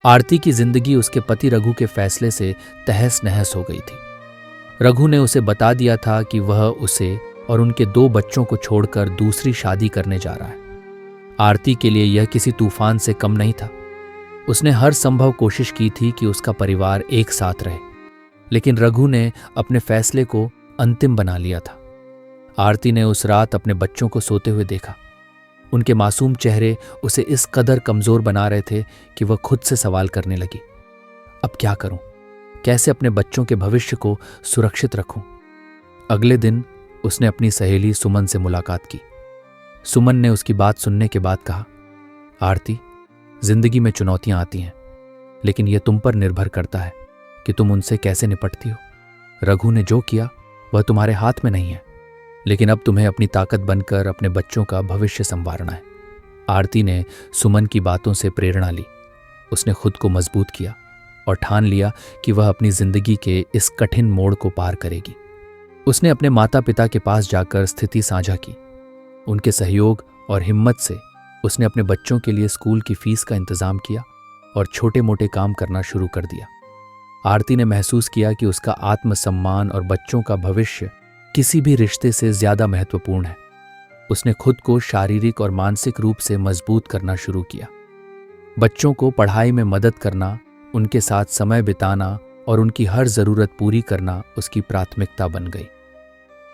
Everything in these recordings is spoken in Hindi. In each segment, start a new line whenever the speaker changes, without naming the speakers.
आरती की जिंदगी उसके पति रघु के फैसले से तहस नहस हो गई थी। रघु ने उसे बता दिया था कि वह उसे और उनके 2 बच्चों को छोड़कर दूसरी शादी करने जा रहा है। आरती के लिए यह किसी तूफान से कम नहीं था। उसने हर संभव कोशिश की थी कि उसका परिवार एक साथ रहे, लेकिन रघु ने अपने फैसले को अंतिम बना लिया था। आरती ने उस रात अपने बच्चों को सोते हुए देखा। उनके मासूम चेहरे उसे इस कदर कमजोर बना रहे थे कि वह खुद से सवाल करने लगी, अब क्या करूं? कैसे अपने बच्चों के भविष्य को सुरक्षित रखूं? अगले दिन उसने अपनी सहेली सुमन से मुलाकात की। सुमन ने उसकी बात सुनने के बाद कहा, आरती, जिंदगी में चुनौतियां आती हैं, लेकिन यह तुम पर निर्भर करता है कि तुम उनसे कैसे निपटती हो। रघु ने जो किया वह तुम्हारे हाथ में नहीं है, लेकिन अब तुम्हें अपनी ताकत बनकर अपने बच्चों का भविष्य संवारना है। आरती ने सुमन की बातों से प्रेरणा ली। उसने खुद को मजबूत किया और ठान लिया कि वह अपनी जिंदगी के इस कठिन मोड़ को पार करेगी। उसने अपने माता पिता के पास जाकर स्थिति साझा की। उनके सहयोग और हिम्मत से उसने अपने बच्चों के लिए स्कूल की फीस का इंतजाम किया और छोटे मोटे काम करना शुरू कर दिया। आरती ने महसूस किया कि उसका आत्मसम्मान और बच्चों का भविष्य किसी भी रिश्ते से ज्यादा महत्वपूर्ण है। उसने खुद को शारीरिक और मानसिक रूप से मजबूत करना शुरू किया। बच्चों को पढ़ाई में मदद करना, उनके साथ समय बिताना और उनकी हर जरूरत पूरी करना उसकी प्राथमिकता बन गई।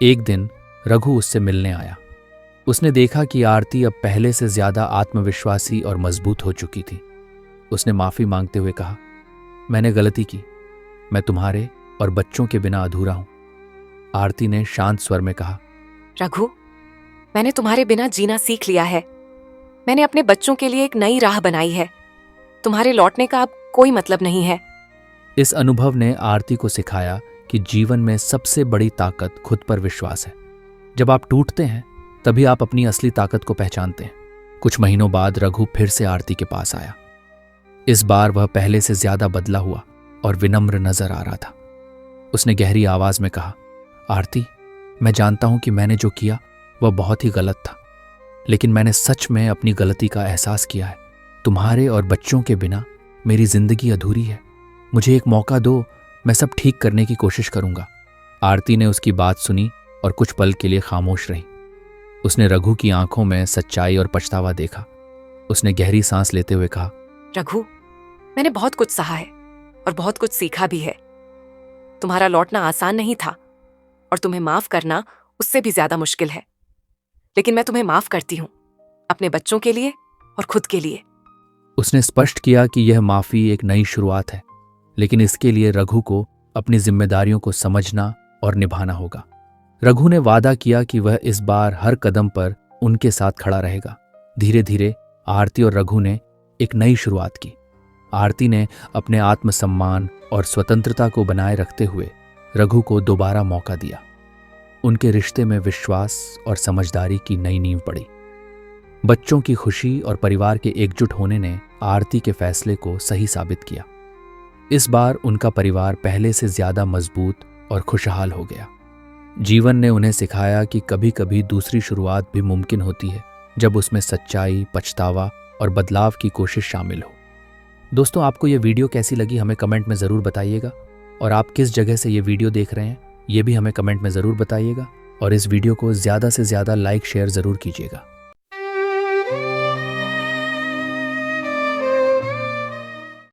एक दिन रघु उससे मिलने आया। उसने देखा कि आरती अब पहले से ज्यादा आत्मविश्वासी और मजबूत हो चुकी थी। उसने माफी मांगते हुए कहा, मैंने गलती की, मैं तुम्हारे और बच्चों के बिना अधूरा हूं। आरती ने शांत स्वर में कहा,
रघु, मैंने तुम्हारे बिना जीना सीख लिया है। मैंने अपने बच्चों के लिए एक नई राह बनाई है। तुम्हारे लौटने का अब कोई मतलब नहीं है।
इस अनुभव ने आरती को सिखाया कि जीवन में सबसे बड़ी ताकत खुद पर विश्वास है। जब आप टूटते हैं तभी आप अपनी असली ताकत को पहचानते हैं। कुछ महीनों बाद रघु फिर से आरती के पास आया। इस बार वह पहले से ज्यादा बदला हुआ और विनम्र नजर आ रहा था। उसने गहरी आवाज में कहा, आरती, मैं जानता हूं कि मैंने जो किया वह बहुत ही गलत था, लेकिन मैंने सच में अपनी गलती का एहसास किया है। तुम्हारे और बच्चों के बिना मेरी जिंदगी अधूरी है। मुझे एक मौका दो, मैं सब ठीक करने की कोशिश करूंगा। आरती ने उसकी बात सुनी और कुछ पल के लिए खामोश रही। उसने रघु की आंखों में सच्चाई और पछतावा देखा। उसने गहरी सांस लेते हुए कहा,
रघु, मैंने बहुत कुछ सहा है और बहुत कुछ सीखा भी है। तुम्हारा लौटना आसान नहीं था और तुम्हें माफ करना उससे भी ज्यादा मुश्किल है, लेकिन मैं तुम्हें माफ करती हूं, अपने बच्चों के लिए और खुद के लिए।
उसने स्पष्ट किया कि यह माफी एक नई शुरुआत है, लेकिन इसके लिए रघु को अपनी जिम्मेदारियों को समझना और निभाना होगा। रघु ने वादा किया कि वह इस बार हर कदम पर उनके साथ खड़ा रहेगा। धीरे धीरे आरती और रघु ने एक नई शुरुआत की। आरती ने अपने आत्मसम्मान और स्वतंत्रता को बनाए रखते हुए रघु को दोबारा मौका दिया। उनके रिश्ते में विश्वास और समझदारी की नई नींव पड़ी। बच्चों की खुशी और परिवार के एकजुट होने ने आरती के फैसले को सही साबित किया। इस बार उनका परिवार पहले से ज्यादा मजबूत और खुशहाल हो गया। जीवन ने उन्हें सिखाया कि कभी कभी दूसरी शुरुआत भी मुमकिन होती है, जब उसमें सच्चाई, पछतावा और बदलाव की कोशिश शामिल हो। दोस्तों, आपको यह वीडियो कैसी लगी हमें कमेंट में ज़रूर बताइएगा, और आप किस जगह से ये वीडियो देख रहे हैं ये भी हमें कमेंट में ज़रूर बताइएगा, और इस वीडियो को ज़्यादा से ज़्यादा लाइक शेयर ज़रूर कीजिएगा।